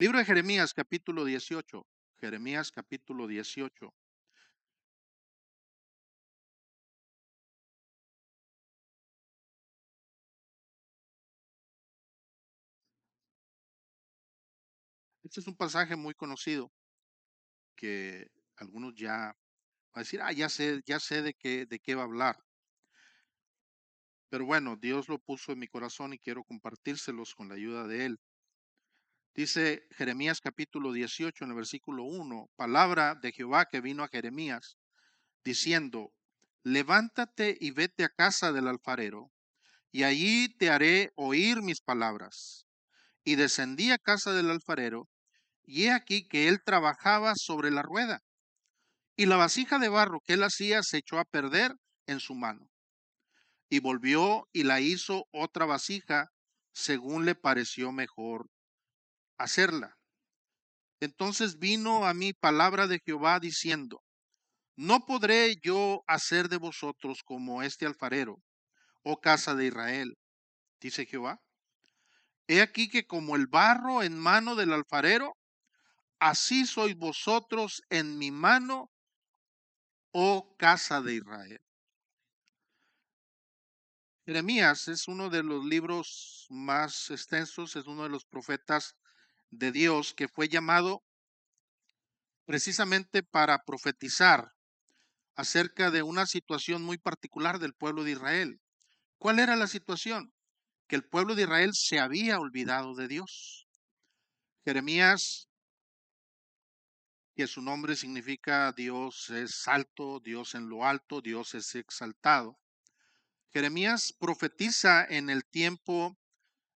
Libro de Jeremías, capítulo 18. Jeremías, capítulo 18. Este es un pasaje muy conocido que algunos ya van a decir, ya sé de qué va a hablar. Pero bueno, Dios lo puso en mi corazón y quiero compartírselos con la ayuda de Él. Dice Jeremías capítulo 18 en el versículo 1, palabra de Jehová que vino a Jeremías, diciendo, levántate y vete a casa del alfarero, y allí te haré oír mis palabras. Y descendí a casa del alfarero, y he aquí que él trabajaba sobre la rueda, y la vasija de barro que él hacía se echó a perder en su mano. Y volvió y la hizo otra vasija, según le pareció mejor hacerla. Entonces vino a mí palabra de Jehová diciendo, no podré yo hacer de vosotros como este alfarero, oh casa de Israel, dice Jehová. He aquí que como el barro en mano del alfarero, así sois vosotros en mi mano, oh casa de Israel. Jeremías es uno de los libros más extensos, es uno de los profetas de Dios que fue llamado precisamente para profetizar acerca de una situación muy particular del pueblo de Israel. ¿Cuál era la situación? Que el pueblo de Israel se había olvidado de Dios. Jeremías, que su nombre significa Dios es alto, Dios en lo alto, Dios es exaltado. Jeremías profetiza en el tiempo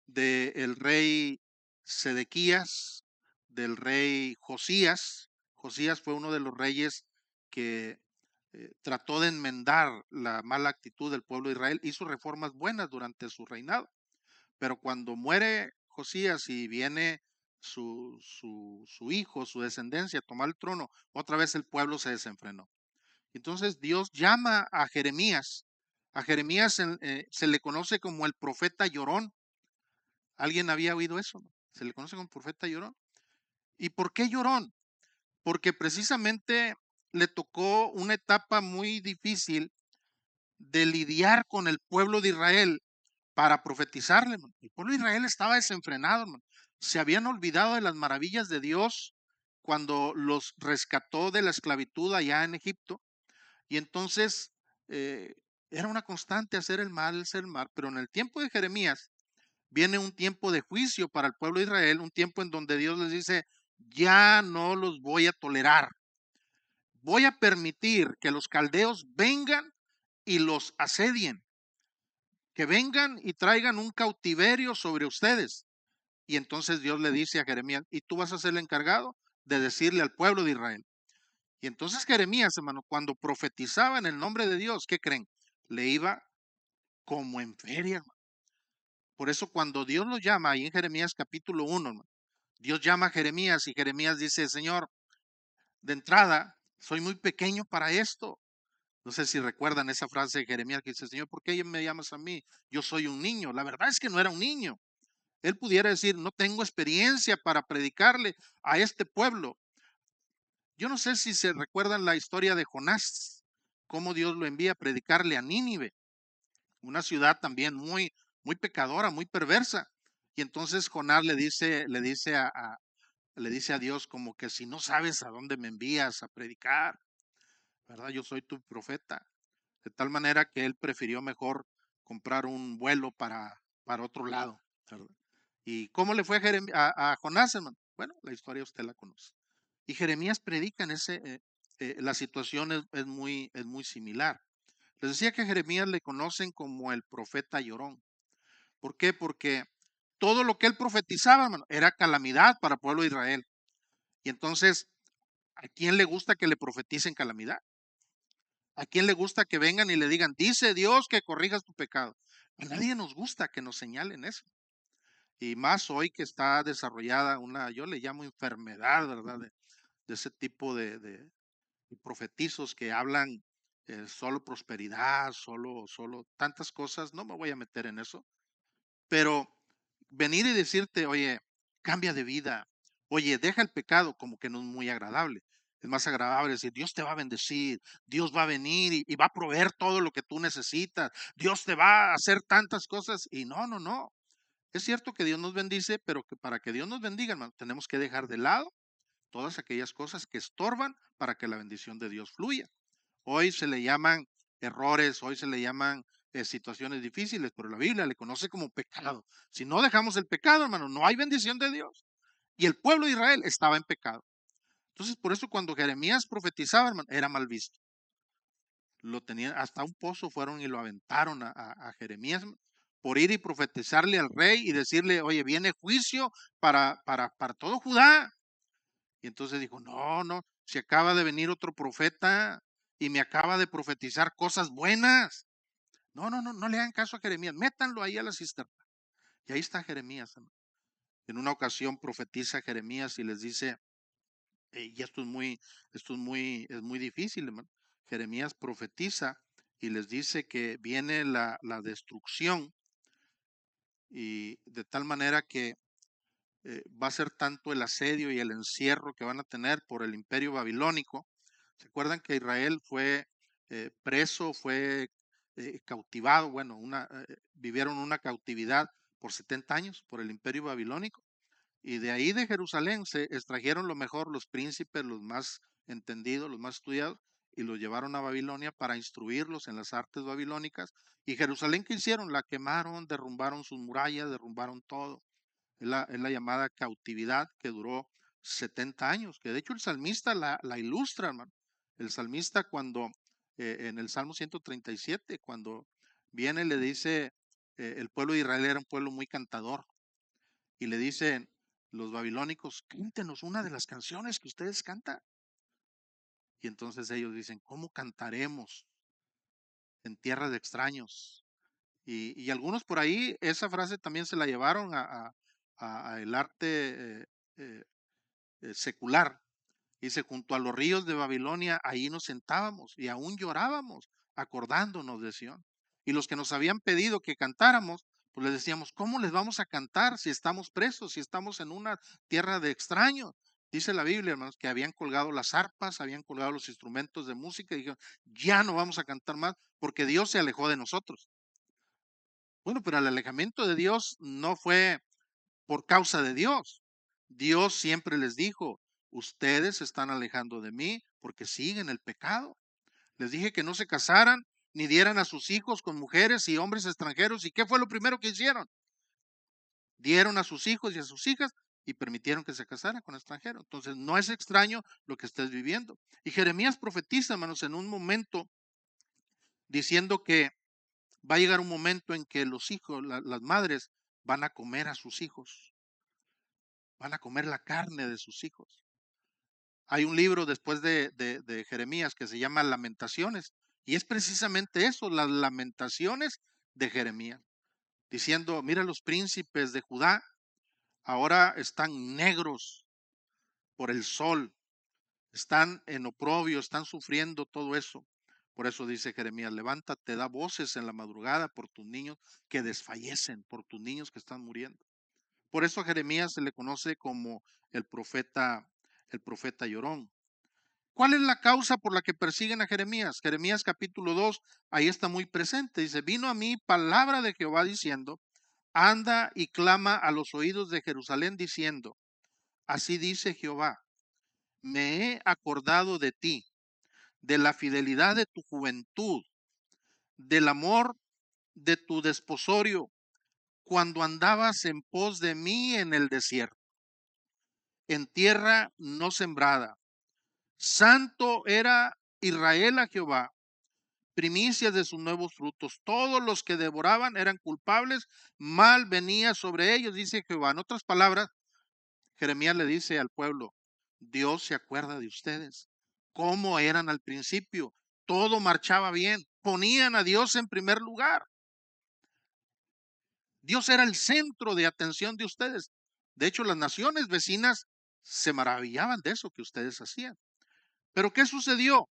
del rey Sedequías, del rey Josías. Josías fue uno de los reyes que trató de enmendar la mala actitud del pueblo de Israel, hizo reformas buenas durante su reinado, pero cuando muere Josías y viene su hijo, su descendencia a tomar el trono, otra vez el pueblo se desenfrenó. Entonces Dios llama a Jeremías. A Jeremías se le conoce como el profeta llorón. ¿Alguien había oído eso? Se le conoce como profeta llorón. ¿Y por qué llorón? Porque precisamente le tocó una etapa muy difícil de lidiar con el pueblo de Israel para profetizarle. Man. El pueblo de Israel estaba desenfrenado, man. Se habían olvidado de las maravillas de Dios cuando los rescató de la esclavitud allá en Egipto. Y entonces eh, era una constante hacer el mal, pero en el tiempo de Jeremías viene un tiempo de juicio para el pueblo de Israel, un tiempo en donde Dios les dice, ya no los voy a tolerar, voy a permitir que los caldeos vengan y los asedien, que vengan y traigan un cautiverio sobre ustedes. Y entonces Dios le dice a Jeremías, y tú vas a ser el encargado de decirle al pueblo de Israel. Y entonces Jeremías, hermano, cuando profetizaba en el nombre de Dios, ¿qué creen? Le iba como en feria, hermano. Por eso cuando Dios lo llama, ahí en Jeremías capítulo 1, hermano, Dios llama a Jeremías y Jeremías dice, Señor, de entrada, soy muy pequeño para esto. No sé si recuerdan esa frase de Jeremías que dice, Señor, ¿por qué me llamas a mí? Yo soy un niño. La verdad es que no era un niño. Él pudiera decir, no tengo experiencia para predicarle a este pueblo. Yo no sé si se recuerdan la historia de Jonás, cómo Dios lo envía a predicarle a Nínive, una ciudad también muy pecadora, muy perversa. Y entonces Jonás le dice a Dios como que si no sabes a dónde me envías a predicar, ¿verdad? Yo soy tu profeta. De tal manera que él prefirió mejor comprar un vuelo para otro lado, ¿verdad? ¿Y cómo le fue a Jonás, hermano? Bueno, la historia usted la conoce. Y Jeremías predica en la situación es muy similar. Les decía que a Jeremías le conocen como el profeta llorón. ¿Por qué? Porque todo lo que él profetizaba, hermano, era calamidad para el pueblo de Israel. Y entonces, ¿a quién le gusta que le profeticen calamidad? ¿A quién le gusta que vengan y le digan, dice Dios que corrijas tu pecado? A nadie nos gusta que nos señalen eso. Y más hoy que está desarrollada yo le llamo enfermedad, ¿verdad? De ese tipo de profetizos que hablan solo prosperidad, solo tantas cosas. No me voy a meter en eso. Pero venir y decirte, oye, cambia de vida, Oye, deja el pecado, como que no es muy agradable. Es más agradable decir, Dios te va a bendecir, Dios va a venir y va a proveer todo lo que tú necesitas, Dios te va a hacer tantas cosas. Y no, no, no. Es cierto que Dios nos bendice, pero que para que Dios nos bendiga, hermano, tenemos que dejar de lado todas aquellas cosas que estorban para que la bendición de Dios fluya. Hoy se le llaman errores, hoy se le llaman situaciones difíciles, pero la Biblia le conoce como pecado. Si no dejamos el pecado, hermano, no hay bendición de Dios. Y el pueblo de Israel estaba en pecado. Entonces, por eso cuando Jeremías profetizaba, hermano, era mal visto. Lo tenían, hasta un pozo fueron y lo aventaron a Jeremías por ir y profetizarle al rey y decirle, oye, viene juicio para todo Judá. Y entonces dijo, no, no, si acaba de venir otro profeta y me acaba de profetizar cosas buenas. No, no, no, no le hagan caso a Jeremías, métanlo ahí a la cisterna. Y ahí está Jeremías, hermano. En una ocasión profetiza Jeremías y les dice, y es muy difícil, hermano. Jeremías profetiza y les dice que viene la destrucción y de tal manera que va a ser tanto el asedio y el encierro que van a tener por el imperio babilónico. ¿Se acuerdan que Israel fue preso, fue cautivado? Bueno, vivieron una cautividad por 70 años por el imperio babilónico. Y de ahí de Jerusalén se extrajeron lo mejor, los príncipes, los más entendidos, los más estudiados, y los llevaron a Babilonia para instruirlos en las artes babilónicas. Y Jerusalén, ¿qué hicieron? La quemaron, derrumbaron sus murallas, derrumbaron todo. Es la llamada cautividad que duró 70 años, que de hecho el salmista la ilustra, hermano. El salmista cuando, en el Salmo 137, cuando viene le dice, el pueblo de Israel era un pueblo muy cantador, y le dicen los babilónicos, cántenos una de las canciones que ustedes cantan. Y entonces ellos dicen, ¿cómo cantaremos en tierra de extraños? Y algunos por ahí, esa frase también se la llevaron a el arte eh, secular. Dice, junto a los ríos de Babilonia, ahí nos sentábamos y aún llorábamos, acordándonos de Sión. Y los que nos habían pedido que cantáramos, pues les decíamos, ¿cómo les vamos a cantar si estamos presos, si estamos en una tierra de extraños? Dice la Biblia, hermanos, que habían colgado las arpas, habían colgado los instrumentos de música y dijeron, ya no vamos a cantar más porque Dios se alejó de nosotros. Bueno, pero el alejamiento de Dios no fue por causa de Dios. Dios siempre les dijo, ustedes se están alejando de mí porque siguen el pecado. Les dije que no se casaran ni dieran a sus hijos con mujeres y hombres extranjeros. ¿Y qué fue lo primero que hicieron? Dieron a sus hijos y a sus hijas y permitieron que se casaran con extranjeros. Entonces no es extraño lo que estés viviendo. Y Jeremías profetiza, hermanos, en un momento diciendo que va a llegar un momento en que los hijos, las madres, van a comer a sus hijos, van a comer la carne de sus hijos. Hay un libro después de Jeremías que se llama Lamentaciones, y es precisamente eso, las lamentaciones de Jeremías, diciendo, mira, los príncipes de Judá ahora están negros por el sol, están en oprobio, están sufriendo todo eso. Por eso dice Jeremías, levántate, da voces en la madrugada por tus niños que desfallecen, por tus niños que están muriendo. Por eso a Jeremías se le conoce como el profeta llorón. ¿Cuál es la causa por la que persiguen a Jeremías? Jeremías capítulo 2, ahí está muy presente. Dice, vino a mí palabra de Jehová diciendo, anda y clama a los oídos de Jerusalén diciendo, así dice Jehová, me he acordado de ti, de la fidelidad de tu juventud, del amor de tu desposorio, cuando andabas en pos de mí en el desierto, en tierra no sembrada. Santo era Israel a Jehová, primicias de sus nuevos frutos. Todos los que devoraban eran culpables, mal venía sobre ellos, dice Jehová. En otras palabras, Jeremías le dice al pueblo, Dios se acuerda de ustedes, cómo eran al principio, todo marchaba bien, ponían a Dios en primer lugar. Dios era el centro de atención de ustedes. De hecho, las naciones vecinas se maravillaban de eso que ustedes hacían. Pero ¿qué sucedió?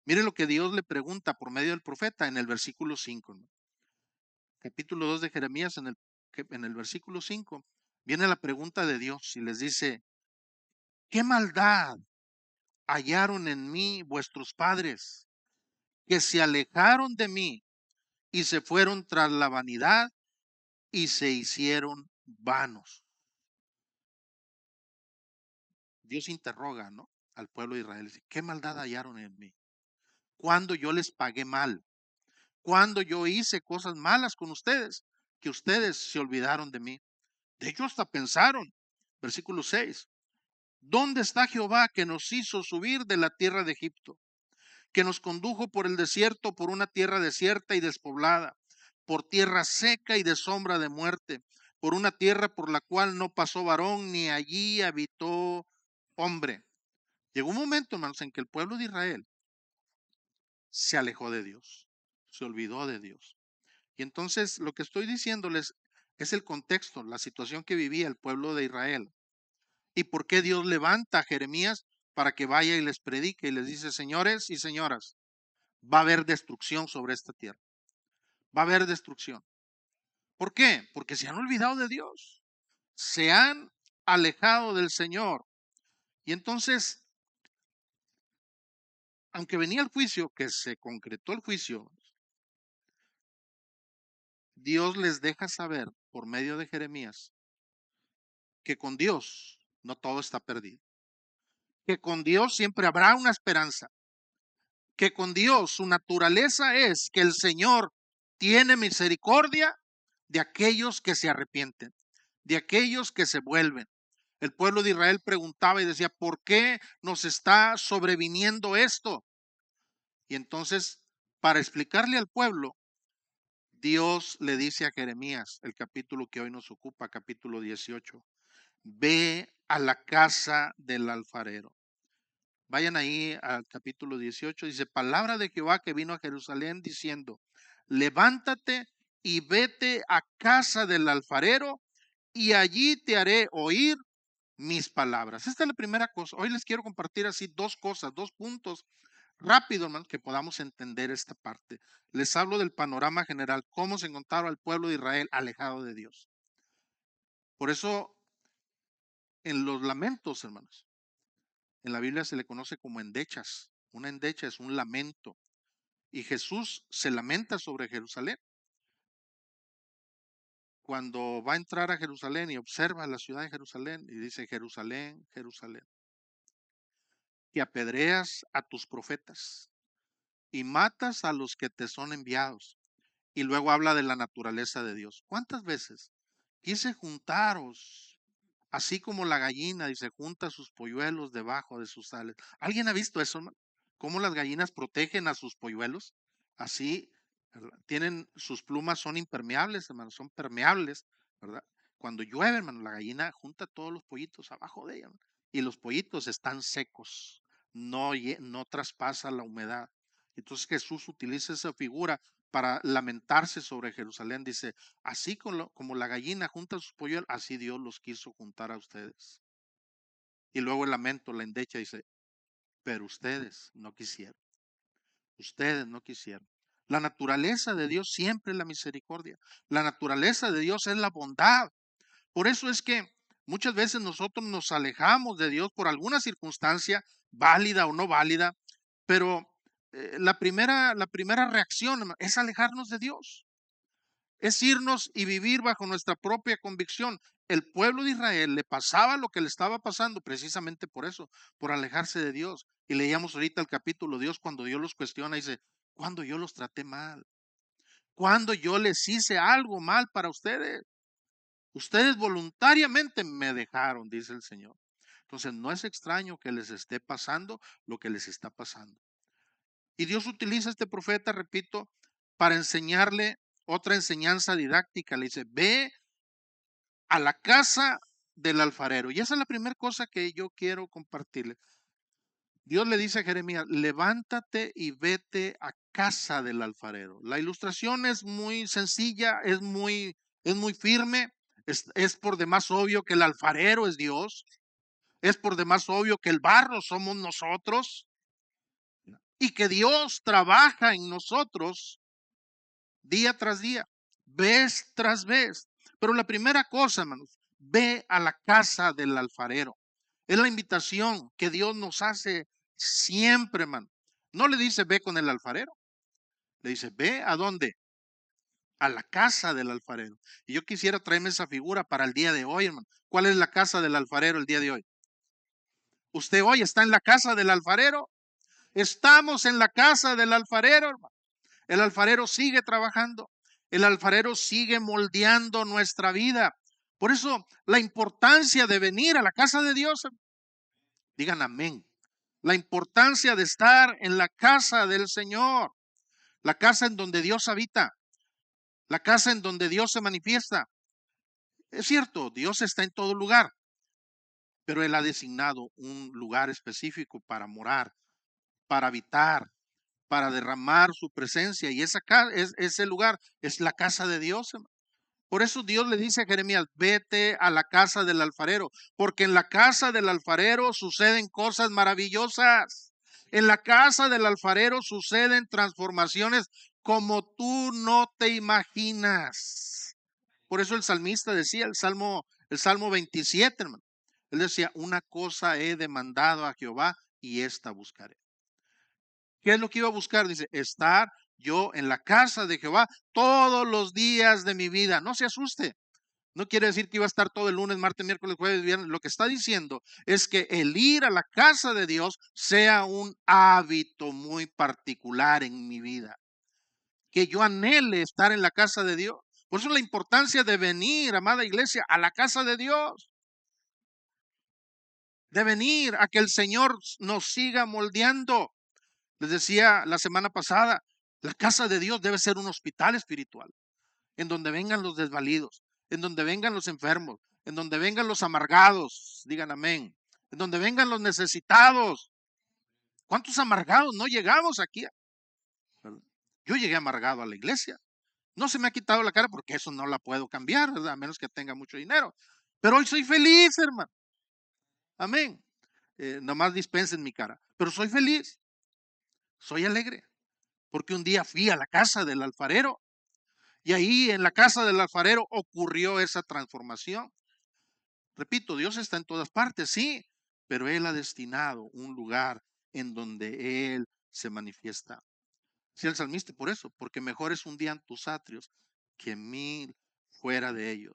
Mire lo que Dios le pregunta por medio del profeta en el versículo 5, ¿no? Capítulo 2 de Jeremías, en el versículo 5, viene la pregunta de Dios y les dice, ¿qué maldad hallaron en mí vuestros padres, que se alejaron de mí y se fueron tras la vanidad y se hicieron vanos? Dios interroga, ¿no?, al pueblo de Israel. Dice, ¿qué maldad hallaron en mí? Cuando yo les pagué mal, cuando yo hice cosas malas con ustedes, que ustedes se olvidaron de mí. De hecho, hasta pensaron, versículo 6, ¿dónde está Jehová que nos hizo subir de la tierra de Egipto, que nos condujo por el desierto, por una tierra desierta y despoblada, por tierra seca y de sombra de muerte, por una tierra por la cual no pasó varón, ni allí habitó hombre? Llegó un momento, hermanos, en que el pueblo de Israel se alejó de Dios, se olvidó de Dios. Y entonces lo que estoy diciéndoles es el contexto, la situación que vivía el pueblo de Israel. Y por qué Dios levanta a Jeremías para que vaya y les predique y les dice, señores y señoras, va a haber destrucción sobre esta tierra. Va a haber destrucción. ¿Por qué? Porque se han olvidado de Dios. Se han alejado del Señor. Y entonces, aunque venía el juicio, que se concretó el juicio, Dios les deja saber por medio de Jeremías que con Dios no todo está perdido. Que con Dios siempre habrá una esperanza. Que con Dios su naturaleza es que el Señor tiene misericordia de aquellos que se arrepienten, de aquellos que se vuelven. El pueblo de Israel preguntaba y decía, ¿por qué nos está sobreviniendo esto? Y entonces, para explicarle al pueblo, Dios le dice a Jeremías, el capítulo que hoy nos ocupa, capítulo 18, ve a la casa del alfarero. Vayan ahí al capítulo 18, dice, palabra de Jehová que vino a Jerusalén diciendo, levántate y vete a casa del alfarero y allí te haré oír mis palabras. Esta es la primera cosa. Hoy les quiero compartir así dos cosas, dos puntos rápido, hermano, que podamos entender esta parte. Les hablo del panorama general, cómo se encontraba el pueblo de Israel alejado de Dios. Por eso, en los lamentos, hermanos, en la Biblia se le conoce como endechas. Una endecha es un lamento. Y Jesús se lamenta sobre Jerusalén. Cuando va a entrar a Jerusalén y observa la ciudad de Jerusalén y dice, Jerusalén, Jerusalén, que apedreas a tus profetas y matas a los que te son enviados. Y luego habla de la naturaleza de Dios. ¿Cuántas veces quise juntaros, así como la gallina, dice, junta sus polluelos debajo de sus alas? ¿Alguien ha visto eso, hermano? ¿Cómo las gallinas protegen a sus polluelos? Así, ¿verdad? Tienen, sus plumas son impermeables, hermano, son permeables, ¿verdad? Cuando llueve, hermano, la gallina junta todos los pollitos abajo de ella, ¿no? Y los pollitos están secos, no traspasa la humedad. Entonces Jesús utiliza esa figura para lamentarse sobre Jerusalén. Dice, así como la gallina junta sus polluelos, así Dios los quiso juntar a ustedes. Y luego el lamento, la endecha, dice, pero ustedes no quisieron. Ustedes no quisieron. La naturaleza de Dios siempre es la misericordia. La naturaleza de Dios es la bondad. Por eso es que muchas veces nosotros nos alejamos de Dios por alguna circunstancia, válida o no válida, pero la primera reacción es alejarnos de Dios. Es irnos y vivir bajo nuestra propia convicción. El pueblo de Israel le pasaba lo que le estaba pasando precisamente por eso, por alejarse de Dios. Y leíamos ahorita el capítulo, Dios cuando Dios los cuestiona, dice, ¿cuándo yo los traté mal? ¿Cuándo yo les hice algo mal para ustedes? Ustedes voluntariamente me dejaron, dice el Señor. Entonces no es extraño que les esté pasando lo que les está pasando. Y Dios utiliza a este profeta, repito, para enseñarle otra enseñanza didáctica. Le dice, ve a la casa del alfarero. Y esa es la primera cosa que yo quiero compartirle. Dios le dice a Jeremías, levántate y vete a casa del alfarero. La ilustración es muy sencilla, es muy firme. Es por demás obvio que el alfarero es Dios. Es por demás obvio que el barro somos nosotros y que Dios trabaja en nosotros día tras día, vez tras vez. Pero la primera cosa, hermanos, ve a la casa del alfarero. Es la invitación que Dios nos hace siempre, hermano. No le dice ve con el alfarero. Le dice ve a dónde, a la casa del alfarero. Y yo quisiera traerme esa figura para el día de hoy, hermano. ¿Cuál es la casa del alfarero el día de hoy? Usted hoy está en la casa del alfarero. Estamos en la casa del alfarero, hermano. El alfarero sigue trabajando. El alfarero sigue moldeando nuestra vida. Por eso la importancia de venir a la casa de Dios, digan amén. La importancia de estar en la casa del Señor, la casa en donde Dios habita, la casa en donde Dios se manifiesta. Es cierto, Dios está en todo lugar, pero Él ha designado un lugar específico para morar, para habitar, para derramar su presencia. Y ese lugar es la casa de Dios, hermano. Por eso Dios le dice a Jeremías, vete a la casa del alfarero, porque en la casa del alfarero suceden cosas maravillosas. En la casa del alfarero suceden transformaciones como tú no te imaginas. Por eso el salmista decía, el Salmo 27, hermano. Él decía, una cosa he demandado a Jehová y esta buscaré. ¿Qué es lo que iba a buscar? Dice, estar yo en la casa de Jehová todos los días de mi vida. No se asuste. No quiere decir que iba a estar todo el lunes, martes, miércoles, jueves, viernes. Lo que está diciendo es que el ir a la casa de Dios sea un hábito muy particular en mi vida. Que yo anhele estar en la casa de Dios. Por eso la importancia de venir, amada iglesia, a la casa de Dios. De venir a que el Señor nos siga moldeando. Les decía la semana pasada, la casa de Dios debe ser un hospital espiritual, en donde vengan los desvalidos, en donde vengan los enfermos, en donde vengan los amargados, digan amén, en donde vengan los necesitados. ¿Cuántos amargados no llegamos aquí? Yo llegué amargado a la iglesia. No se me ha quitado la cara porque eso no la puedo cambiar, ¿verdad? A menos que tenga mucho dinero. Pero hoy soy feliz, hermano. Amén. Nomás dispensen mi cara. Pero soy feliz, soy alegre. Porque un día fui a la casa del alfarero y ahí en la casa del alfarero ocurrió esa transformación. Repito, Dios está en todas partes, sí, pero Él ha destinado un lugar en donde Él se manifiesta. Sí, el salmista, por eso, porque mejor es un día en tus atrios que 1000 fuera de ellos.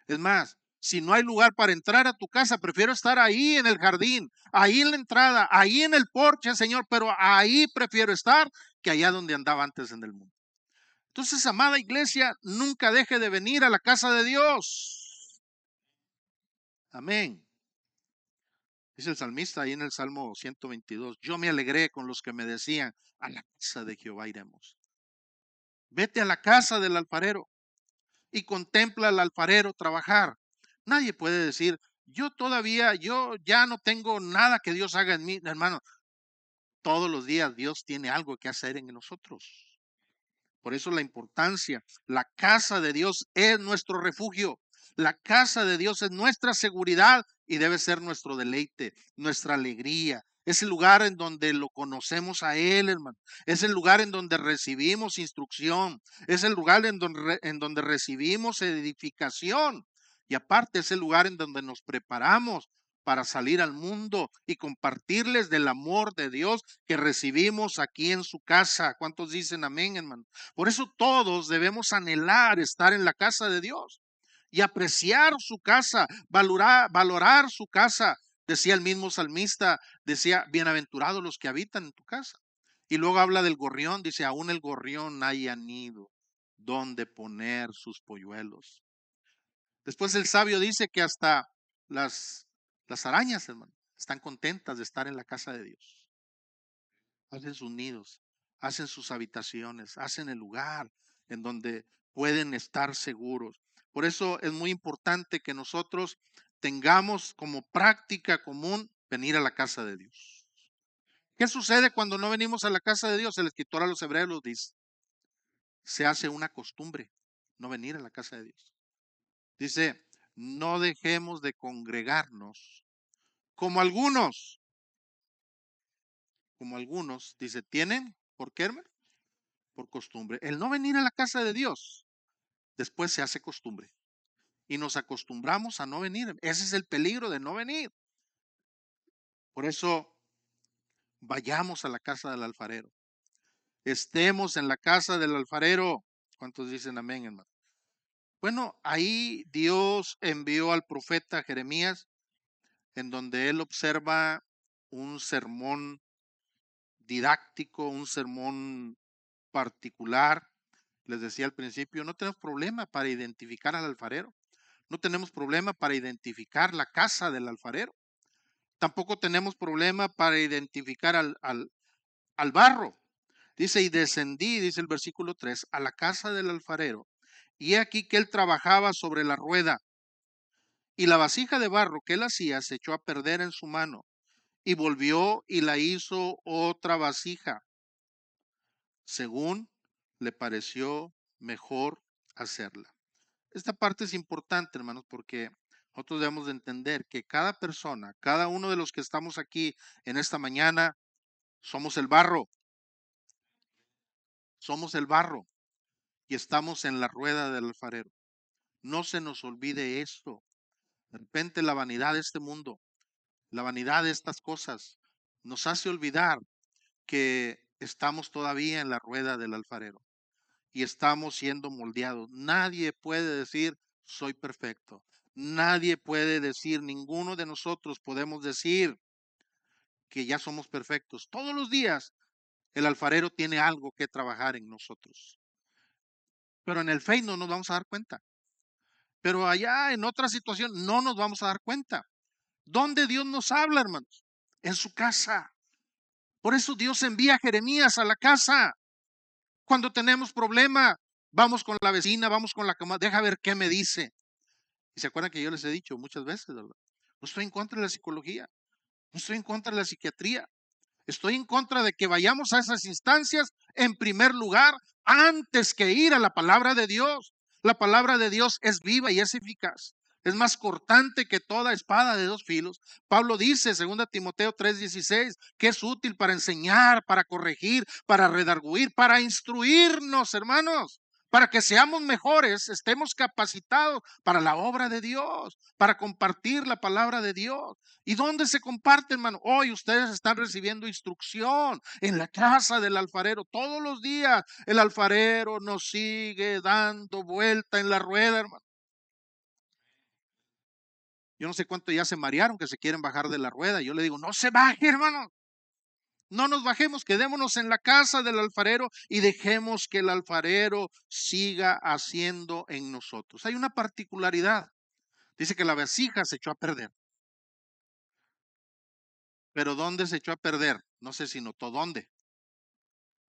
Es más, si no hay lugar para entrar a tu casa, prefiero estar ahí en el jardín, ahí en la entrada, ahí en el porche, Señor, pero ahí prefiero estar que allá donde andaba antes en el mundo. Entonces, amada iglesia, nunca deje de venir a la casa de Dios. Amén. Dice el salmista ahí en el Salmo 122, yo me alegré con los que me decían, a la casa de Jehová iremos. Vete a la casa del alfarero y contempla al alfarero trabajar. Nadie puede decir, yo ya no tengo nada que Dios haga en mí, hermano. Todos los días Dios tiene algo que hacer en nosotros. Por eso la importancia, la casa de Dios es nuestro refugio. La casa de Dios es nuestra seguridad y debe ser nuestro deleite, nuestra alegría. Es el lugar en donde lo conocemos a Él, hermano. Es el lugar en donde recibimos instrucción. Es el lugar en donde recibimos edificación. Y aparte es el lugar en donde nos preparamos para salir al mundo y compartirles del amor de Dios que recibimos aquí en su casa. ¿Cuántos dicen amén, hermano? Por eso todos debemos anhelar estar en la casa de Dios y apreciar su casa, valorar su casa. Decía el mismo salmista, decía, bienaventurados los que habitan en tu casa. Y luego habla del gorrión, dice, aún el gorrión haya nido donde poner sus polluelos. Después el sabio dice que hasta las arañas, hermano, están contentas de estar en la casa de Dios. Hacen sus nidos, hacen sus habitaciones, hacen el lugar en donde pueden estar seguros. Por eso es muy importante que nosotros tengamos como práctica común venir a la casa de Dios. ¿Qué sucede cuando no venimos a la casa de Dios? El escritor a los hebreos lo dice. Se hace una costumbre no venir a la casa de Dios. Dice, no dejemos de congregarnos como algunos, dice, tienen, ¿por qué, hermano? Por costumbre. El no venir a la casa de Dios, después se hace costumbre. Y nos acostumbramos a no venir. Ese es el peligro de no venir. Por eso vayamos a la casa del alfarero. Estemos en la casa del alfarero. ¿Cuántos dicen amén, hermano? Bueno, ahí Dios envió al profeta Jeremías, en donde él observa un sermón didáctico, un sermón particular. Les decía al principio, no tenemos problema para identificar al alfarero. No tenemos problema para identificar la casa del alfarero. Tampoco tenemos problema para identificar al barro. Dice, y descendí, dice el versículo 3, a la casa del alfarero. Y he aquí que él trabajaba sobre la rueda. Y la vasija de barro que él hacía se echó a perder en su mano. Y volvió y la hizo otra vasija, según le pareció mejor hacerla. Esta parte es importante, hermanos, porque nosotros debemos de entender que cada persona, cada uno de los que estamos aquí en esta mañana, somos el barro, somos el barro y estamos en la rueda del alfarero. No se nos olvide esto. De repente la vanidad de este mundo, la vanidad de estas cosas, nos hace olvidar que estamos todavía en la rueda del alfarero y estamos siendo moldeados. Nadie puede decir, soy perfecto. Nadie puede decir, ninguno de nosotros podemos decir que ya somos perfectos. Todos los días el alfarero tiene algo que trabajar en nosotros. Pero en el fe no nos vamos a dar cuenta. Pero allá en otra situación no nos vamos a dar cuenta. ¿Dónde Dios nos habla, hermanos? En su casa. Por eso Dios envía a Jeremías a la casa. Cuando tenemos problema, vamos con la vecina, vamos con la cama, deja ver qué me dice. Y se acuerdan que yo les he dicho muchas veces, ¿verdad? No estoy en contra de la psicología, no estoy en contra de la psiquiatría. Estoy en contra de que vayamos a esas instancias en primer lugar antes que ir a la palabra de Dios. La palabra de Dios es viva y es eficaz. Es más cortante que toda espada de dos filos. Pablo dice, 2 Timoteo 3:16, que es útil para enseñar, para corregir, para redarguir, para instruirnos, hermanos, para que seamos mejores, estemos capacitados para la obra de Dios, para compartir la palabra de Dios. ¿Y dónde se comparte, hermano? Hoy ustedes están recibiendo instrucción en la casa del alfarero. Todos los días el alfarero nos sigue dando vuelta en la rueda, hermano. Yo no sé cuánto ya se marearon que se quieren bajar de la rueda. Yo le digo, no se baje, hermano. No nos bajemos, quedémonos en la casa del alfarero y dejemos que el alfarero siga haciendo en nosotros. Hay una particularidad. Dice que la vasija se echó a perder. Pero ¿dónde se echó a perder? No sé si notó dónde.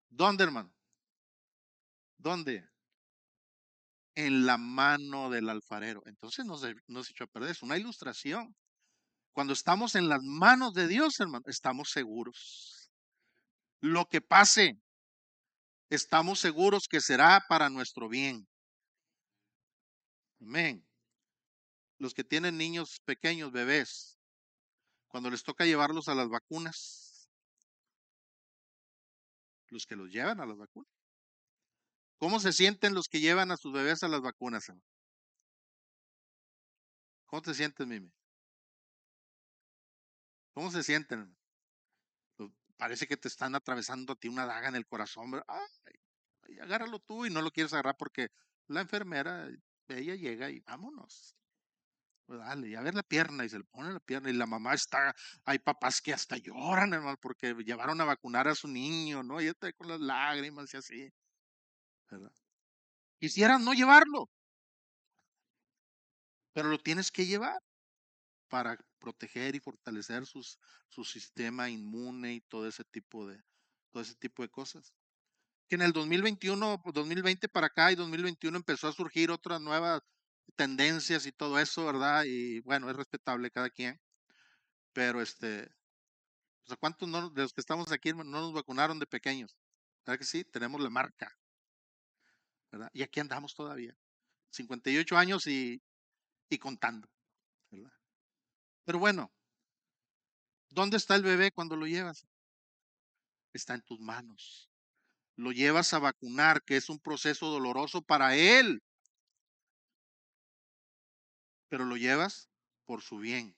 ¿Dónde, hermano? ¿Dónde? En la mano del alfarero. Entonces no se echó a perder. Es una ilustración. Cuando estamos en las manos de Dios, hermano, estamos seguros. Lo que pase, estamos seguros que será para nuestro bien. Amén. Los que tienen niños pequeños, bebés, cuando les toca llevarlos a las vacunas, los que los llevan a las vacunas. ¿Cómo se sienten los que llevan a sus bebés a las vacunas, hermano? ¿Cómo te sientes, Mimi? ¿Cómo se sienten, hermano? Pues, parece que te están atravesando a ti una daga en el corazón, ¿verdad? Ay, agárralo tú y no lo quieres agarrar porque la enfermera, ella llega y vámonos. Pues dale, y a ver la pierna y se le pone la pierna y la mamá está, hay papás que hasta lloran, hermano, porque llevaron a vacunar a su niño, ¿no? Y está con las lágrimas y así, ¿verdad? Quisieran no llevarlo, pero lo tienes que llevar para proteger y fortalecer su sistema inmune y todo ese tipo de cosas. Que en el 2021, 2020 para acá y 2021 empezó a surgir otras nuevas tendencias y todo eso, ¿verdad? Y bueno, es respetable cada quien, pero o sea, ¿cuántos de los que estamos aquí no nos vacunaron de pequeños? ¿Verdad que sí? Tenemos la marca, ¿verdad? Y aquí andamos todavía, 58 años y contando, ¿verdad? Pero bueno, ¿dónde está el bebé cuando lo llevas? Está en tus manos. Lo llevas a vacunar, que es un proceso doloroso para él, pero lo llevas por su bien.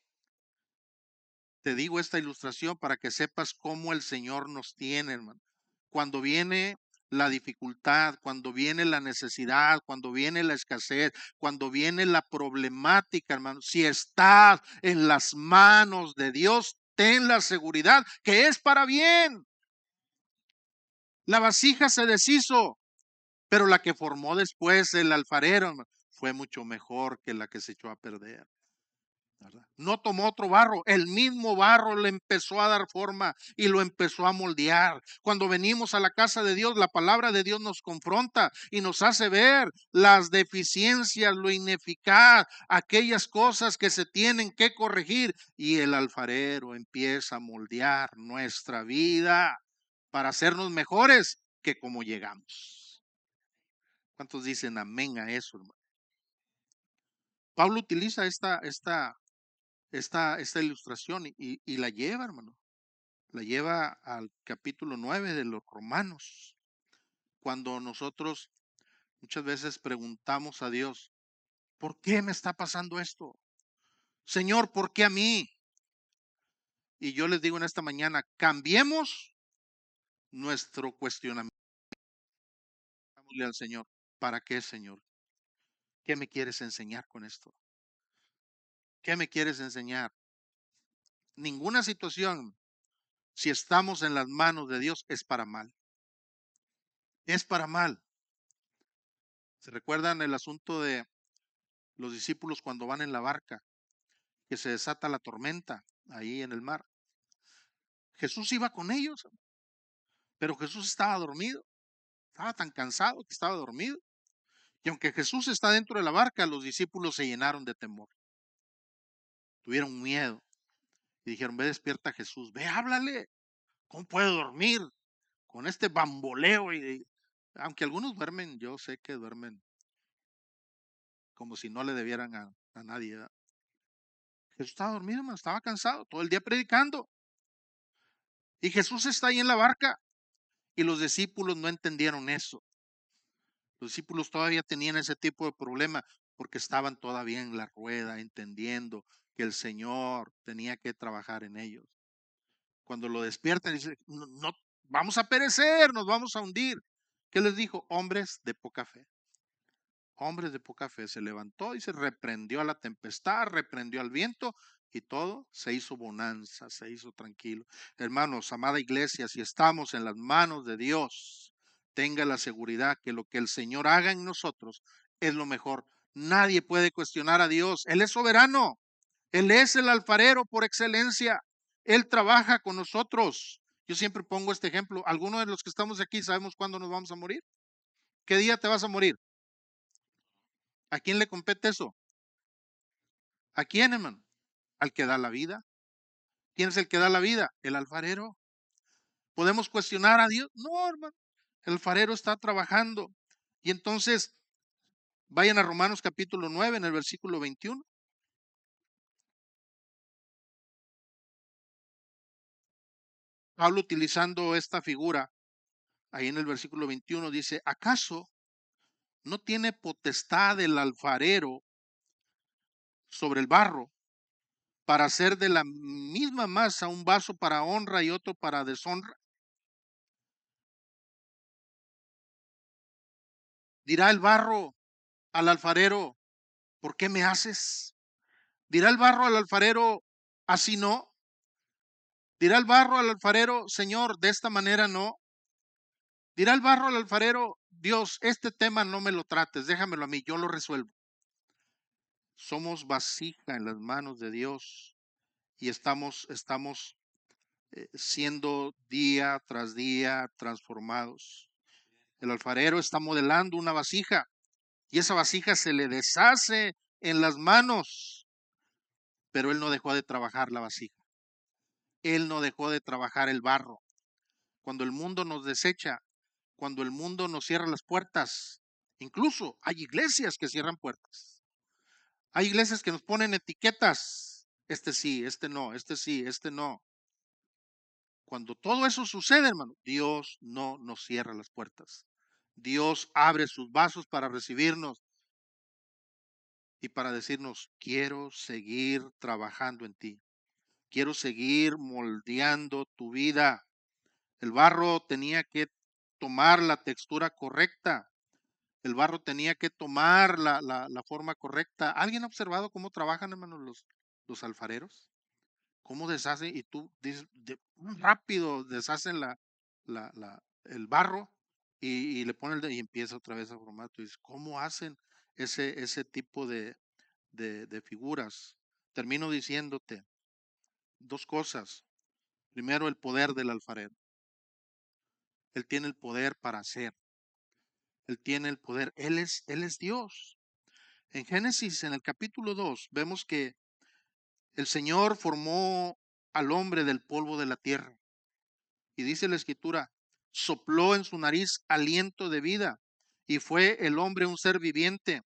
Te digo esta ilustración para que sepas cómo el Señor nos tiene, hermano. Cuando viene la dificultad, cuando viene la necesidad, cuando viene la escasez, cuando viene la problemática, hermano, si estás en las manos de Dios, ten la seguridad que es para bien. La vasija se deshizo, pero la que formó después el alfarero, hermano, fue mucho mejor que la que se echó a perder. ¿Verdad? No tomó otro barro, el mismo barro le empezó a dar forma y lo empezó a moldear. Cuando venimos a la casa de Dios, la palabra de Dios nos confronta y nos hace ver las deficiencias, lo ineficaz, aquellas cosas que se tienen que corregir, y el alfarero empieza a moldear nuestra vida para hacernos mejores que como llegamos. ¿Cuántos dicen amén a eso, hermano? Pablo utiliza esta ilustración y la lleva, hermano. La lleva al capítulo 9 de los Romanos. Cuando nosotros muchas veces preguntamos a Dios, ¿por qué me está pasando esto? Señor, ¿por qué a mí? Y yo les digo en esta mañana, cambiemos nuestro cuestionamiento. Digámosle al Señor, ¿para qué, Señor? ¿Qué me quieres enseñar con esto? ¿Qué me quieres enseñar? Ninguna situación, si estamos en las manos de Dios, es para mal. Es para mal. ¿Se recuerdan el asunto de los discípulos cuando van en la barca, que se desata la tormenta ahí en el mar? Jesús iba con ellos, pero Jesús estaba dormido, estaba tan cansado que estaba dormido. Y aunque Jesús está dentro de la barca, los discípulos se llenaron de temor, tuvieron miedo y dijeron, ve, despierta a Jesús, ve, háblale, ¿cómo puede dormir con este bamboleo? Aunque algunos duermen, yo sé que duermen como si no le debieran a nadie, ¿verdad? Jesús estaba dormido, hermano, estaba cansado, todo el día predicando. Y Jesús está ahí en la barca y los discípulos no entendieron eso. Los discípulos todavía tenían ese tipo de problema porque estaban todavía en la rueda, entendiendo que el Señor tenía que trabajar en ellos. Cuando lo despiertan, dice, no, no, vamos a perecer, nos vamos a hundir. ¿Qué les dijo? Hombres de poca fe. Hombres de poca fe. Se levantó y se reprendió a la tempestad, reprendió al viento y todo se hizo bonanza, se hizo tranquilo. Hermanos, amada iglesia, si estamos en las manos de Dios, tenga la seguridad que lo que el Señor haga en nosotros es lo mejor. Nadie puede cuestionar a Dios. Él es soberano. Él es el alfarero por excelencia. Él trabaja con nosotros. Yo siempre pongo este ejemplo. ¿Algunos de los que estamos aquí sabemos cuándo nos vamos a morir? ¿Qué día te vas a morir? ¿A quién le compete eso? ¿A quién, hermano? Al que da la vida. ¿Quién es el que da la vida? El alfarero. ¿Podemos cuestionar a Dios? No, hermano. El alfarero está trabajando. Y entonces, vayan a Romanos capítulo 9 en el versículo 21. Pablo, utilizando esta figura, ahí en el versículo 21 dice, ¿acaso no tiene potestad el alfarero sobre el barro para hacer de la misma masa un vaso para honra y otro para deshonra? Dirá el barro al alfarero, ¿por qué me haces? Dirá el barro al alfarero, así no. Dirá el barro al alfarero, Señor, de esta manera no. Dirá el barro al alfarero, Dios, este tema no me lo trates, déjamelo a mí, yo lo resuelvo. Somos vasija en las manos de Dios y estamos siendo día tras día transformados. El alfarero está modelando una vasija y esa vasija se le deshace en las manos, pero él no dejó de trabajar la vasija. Él no dejó de trabajar el barro. Cuando el mundo nos desecha, cuando el mundo nos cierra las puertas, incluso hay iglesias que cierran puertas. Hay iglesias que nos ponen etiquetas. Este sí, este no, este sí, este no. Cuando todo eso sucede, hermano, Dios no nos cierra las puertas. Dios abre sus vasos para recibirnos y para decirnos, quiero seguir trabajando en ti. quiero seguir moldeando tu vida. El barro tenía que tomar la textura correcta. El barro tenía que tomar la forma correcta. ¿Alguien ha observado cómo trabajan, hermanos, los alfareros? ¿Cómo deshacen? Y tú dices, rápido deshacen el barro y le ponen y empieza otra vez a formar. Tú dices, ¿cómo hacen ese tipo de figuras? Termino diciéndote dos cosas. Primero, el poder del alfarero. Él tiene el poder para hacer. Él tiene el poder. Él es Dios. En Génesis, en el capítulo 2, vemos que el Señor formó al hombre del polvo de la tierra. Y dice la escritura, sopló en su nariz aliento de vida y fue el hombre un ser viviente.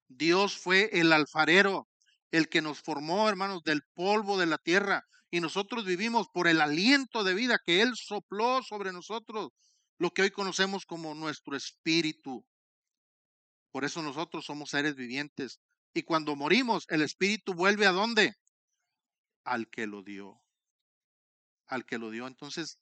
Dios fue el alfarero, el que nos formó, hermanos, del polvo de la tierra. Y nosotros vivimos por el aliento de vida que Él sopló sobre nosotros, lo que hoy conocemos como nuestro espíritu. Por eso nosotros somos seres vivientes. Y cuando morimos, el espíritu vuelve ¿a dónde? Al que lo dio. Al que lo dio. Entonces,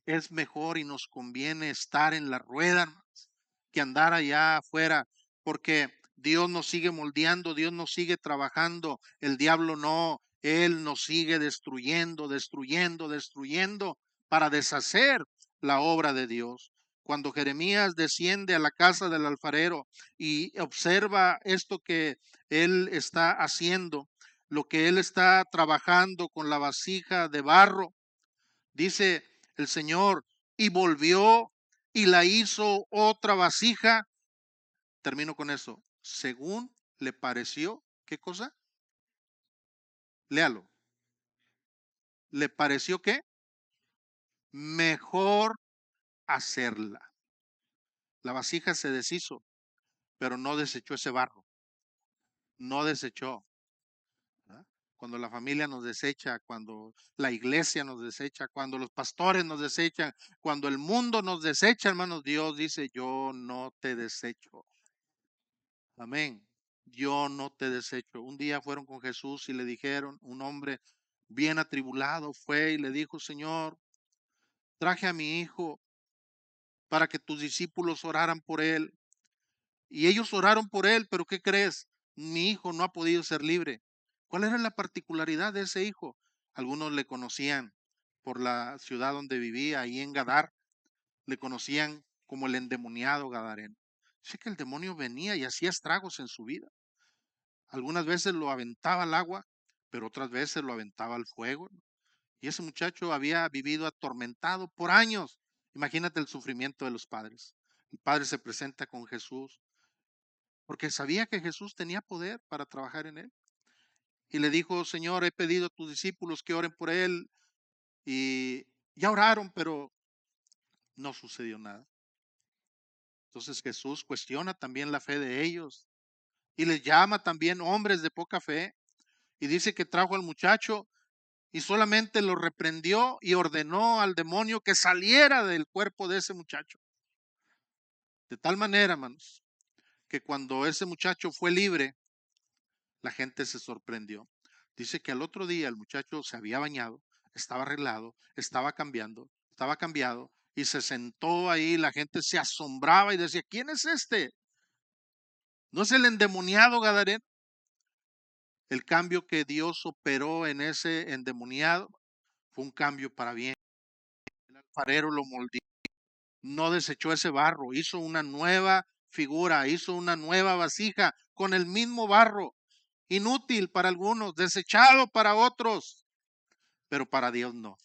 es mejor y nos conviene estar en la rueda, hermanos, que andar allá afuera, porque Dios nos sigue moldeando, Dios nos sigue trabajando, el diablo no, él nos sigue destruyendo, destruyendo, destruyendo para deshacer la obra de Dios. Cuando Jeremías desciende a la casa del alfarero y observa esto que él está haciendo, lo que él está trabajando con la vasija de barro, dice el Señor, y volvió y la hizo otra vasija. Termino con eso. Según le pareció, ¿qué cosa? Léalo. ¿Le pareció qué? Mejor hacerla. La vasija se deshizo, pero no desechó ese barro. No desechó. ¿Verdad? Cuando la familia nos desecha, cuando la iglesia nos desecha, cuando los pastores nos desechan, cuando el mundo nos desecha, hermanos, Dios dice, yo no te desecho. Amén. Yo no te desecho. Un día fueron con Jesús y le dijeron, un hombre bien atribulado fue y le dijo, Señor, traje a mi hijo para que tus discípulos oraran por él. Y ellos oraron por él, pero ¿qué crees? Mi hijo no ha podido ser libre. ¿Cuál era la particularidad de ese hijo? Algunos le conocían por la ciudad donde vivía, ahí en Gadar, le conocían como el endemoniado gadareno. Sé que el demonio venía y hacía estragos en su vida. Algunas veces lo aventaba al agua, pero otras veces lo aventaba al fuego. Y ese muchacho había vivido atormentado por años. Imagínate el sufrimiento de los padres. El padre se presenta con Jesús porque sabía que Jesús tenía poder para trabajar en él. Y le dijo, Señor, he pedido a tus discípulos que oren por él. Y ya oraron, pero no sucedió nada. Entonces Jesús cuestiona también la fe de ellos y les llama también hombres de poca fe. Y dice que trajo al muchacho y solamente lo reprendió y ordenó al demonio que saliera del cuerpo de ese muchacho. De tal manera, hermanos, que cuando ese muchacho fue libre, la gente se sorprendió. Dice que al otro día el muchacho se había bañado, estaba arreglado, estaba cambiado y se sentó ahí. La gente se asombraba y decía, ¿quién es este? ¿No es el endemoniado gadareno? El cambio que Dios operó en ese endemoniado fue un cambio para bien. El alfarero lo moldeó, no desechó ese barro, hizo una nueva figura, hizo una nueva vasija con el mismo barro, inútil para algunos, desechado para otros, pero para Dios no.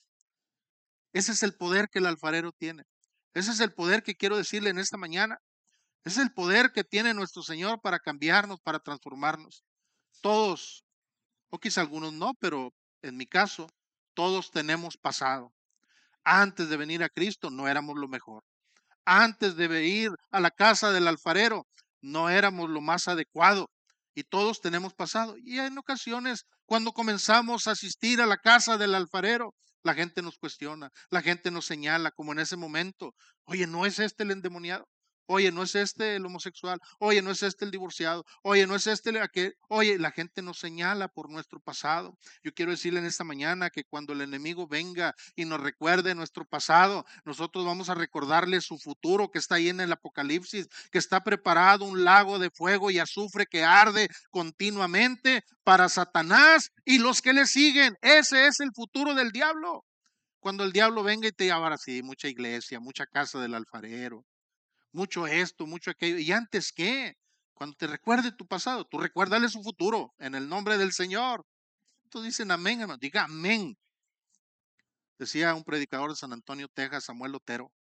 Ese es el poder que el alfarero tiene. Ese es el poder que quiero decirle en esta mañana. Ese es el poder que tiene nuestro Señor para cambiarnos, para transformarnos. Todos, o quizá algunos no, pero en mi caso, todos tenemos pasado. Antes de venir a Cristo no éramos lo mejor. Antes de ir a la casa del alfarero, no éramos lo más adecuado. Y todos tenemos pasado. Y en ocasiones, cuando comenzamos a asistir a la casa del alfarero, la gente nos cuestiona, la gente nos señala, como en ese momento, oye, ¿no es este el endemoniado? Oye, no es este el homosexual. Oye, no es este el divorciado. Oye, no es este el aquel. Oye, la gente nos señala por nuestro pasado. Yo quiero decirle en esta mañana que cuando el enemigo venga y nos recuerde nuestro pasado, nosotros vamos a recordarle su futuro que está ahí en el Apocalipsis, que está preparado un lago de fuego y azufre que arde continuamente para Satanás y los que le siguen. Ese es el futuro del diablo. Cuando el diablo venga y te diga, ahora sí, mucha iglesia, mucha casa del alfarero, mucho esto, mucho aquello. ¿Y antes qué? Cuando te recuerde tu pasado, tú recuérdale su futuro en el nombre del Señor. Entonces dicen amén, hermano. Diga amén. Decía un predicador de San Antonio, Texas, Samuel Otero.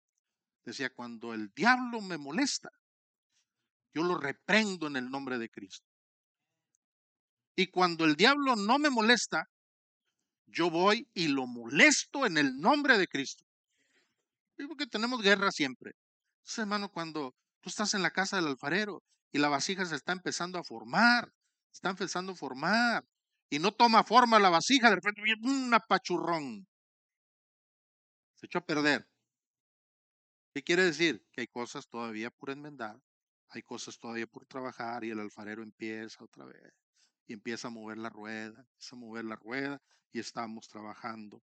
Decía, cuando el diablo me molesta, yo lo reprendo en el nombre de Cristo. Y cuando el diablo no me molesta, yo voy y lo molesto en el nombre de Cristo. Y porque tenemos guerra siempre. Entonces, hermano, cuando tú estás en la casa del alfarero y la vasija se está empezando a formar, está empezando a formar, y no toma forma la vasija, de repente viene un apachurrón, se echó a perder. ¿Qué quiere decir? Que hay cosas todavía por enmendar, hay cosas todavía por trabajar, y el alfarero empieza otra vez, y empieza a mover la rueda, y estamos trabajando